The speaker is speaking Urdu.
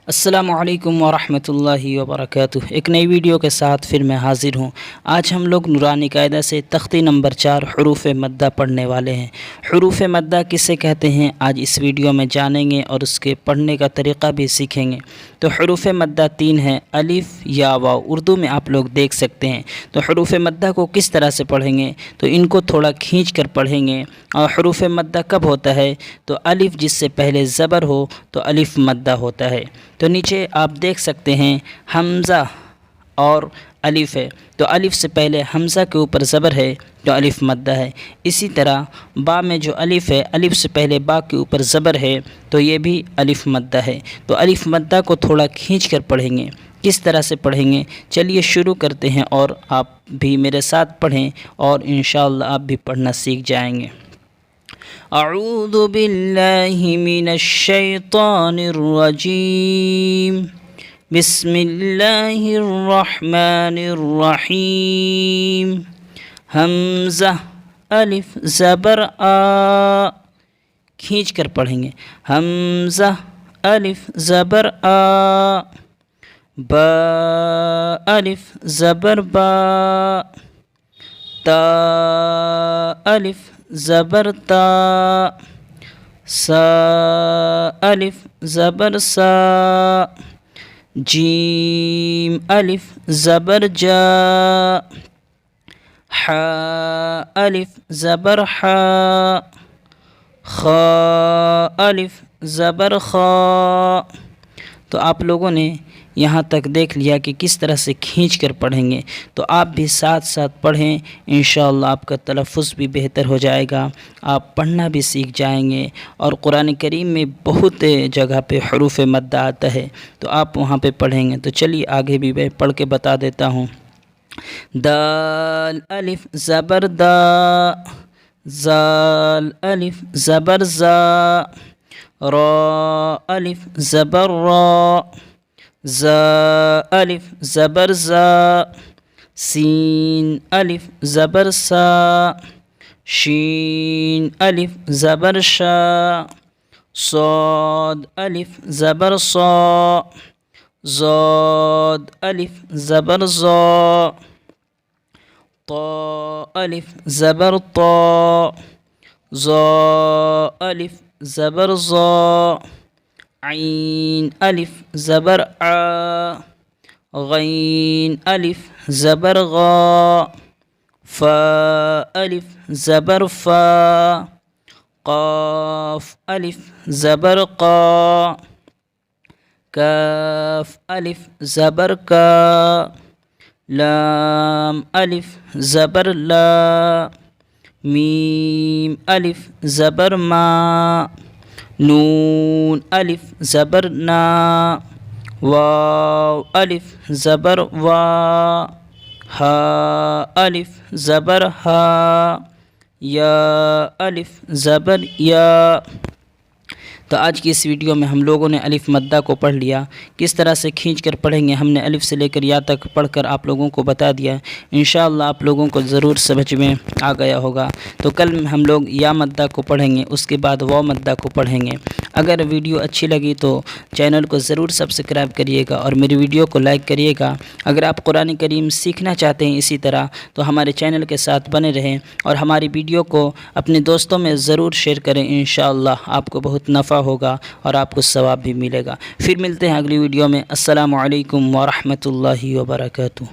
السلام علیکم ورحمۃ اللہ وبرکاتہ۔ ایک نئی ویڈیو کے ساتھ پھر میں حاضر ہوں۔ آج ہم لوگ نورانی قاعدہ سے تختی نمبر 4 حروف مدہ پڑھنے والے ہیں۔ حروف مدہ کسے کہتے ہیں آج اس ویڈیو میں جانیں گے اور اس کے پڑھنے کا طریقہ بھی سیکھیں گے۔ تو حروف مدہ 3 ہیں، الف یا واو، اردو میں آپ لوگ دیکھ سکتے ہیں۔ تو حروف مدہ کو کس طرح سے پڑھیں گے؟ تو ان کو تھوڑا کھینچ کر پڑھیں گے۔ اور حروف مدہ کب ہوتا ہے؟ تو الف جس سے پہلے زبر ہو تو الف مدہ ہوتا ہے۔ تو نیچے آپ دیکھ سکتے ہیں حمزہ اور الف ہے، تو الف سے پہلے حمزہ کے اوپر زبر ہے تو الف مدہ ہے۔ اسی طرح با میں جو الف ہے، الف سے پہلے با کے اوپر زبر ہے تو یہ بھی الف مدہ ہے۔ تو الف مدہ کو تھوڑا کھینچ کر پڑھیں گے۔ کس طرح سے پڑھیں گے؟ چلیے شروع کرتے ہیں اور آپ بھی میرے ساتھ پڑھیں اور انشاءاللہ آپ بھی پڑھنا سیکھ جائیں گے۔ اعوذ باللہ من الشیطان الرجیم، بسم اللہ الرحمن الرحیم۔ حمزہ الف زبر آ، کھینچ کر پڑھیں گے۔ حمزہ الف زبر آ، با الف زبر با، تا الف زبر تا، سا الف زبر سا، جیم الف زبر جا، حا الف زبر حا، خا الف زبر خا۔ تو آپ لوگوں نے یہاں تک دیکھ لیا کہ کس طرح سے کھینچ کر پڑھیں گے، تو آپ بھی ساتھ ساتھ پڑھیں، انشاءاللہ آپ کا تلفظ بھی بہتر ہو جائے گا، آپ پڑھنا بھی سیکھ جائیں گے۔ اور قرآن کریم میں بہت جگہ پہ حروف مدہ آتا ہے تو آپ وہاں پہ پڑھیں گے۔ تو چلیے آگے بھی میں پڑھ کے بتا دیتا ہوں۔ دال الف زبر دا، زال الف زبر زا، را الف زبر را، زا الف زبر زا، سین الف زبر سا، شین الف زبر شا، صاد الف زبر صا، ضاد الف زبر ضا، طا الف زبر طا، ظا الف زبر ظا، عین الف زبر آ، غین الف زبر غا، فا الف زبر فا، قاف الف زبر قا، کاف الف زبر کا، لام الف زبر لا، میم الف زبر ما، نون الف زبر نا، واو الف زبر وا، ہا الف زبر ہا، یا الف زبر یا۔ تو آج کی اس ویڈیو میں ہم لوگوں نے الف مدہ کو پڑھ لیا، کس طرح سے کھینچ کر پڑھیں گے ہم نے الف سے لے کر یا تک پڑھ کر آپ لوگوں کو بتا دیا۔ انشاءاللہ آپ لوگوں کو ضرور سمجھ میں آ گیا ہوگا۔ تو کل ہم لوگ یا مدہ کو پڑھیں گے، اس کے بعد واو مدہ کو پڑھیں گے۔ اگر ویڈیو اچھی لگی تو چینل کو ضرور سبسکرائب کریے گا اور میری ویڈیو کو لائک کریے گا۔ اگر آپ قرآن کریم سیکھنا چاہتے ہیں اسی طرح تو ہمارے چینل کے ساتھ بنے رہیں اور ہماری ویڈیو کو اپنے دوستوں میں ضرور شیئر کریں، انشاءاللہ آپ کو بہت نفع ہوگا اور آپ کو ثواب بھی ملے گا۔ پھر ملتے ہیں اگلی ویڈیو میں۔ السلام علیکم ورحمۃ اللہ وبرکاتہ۔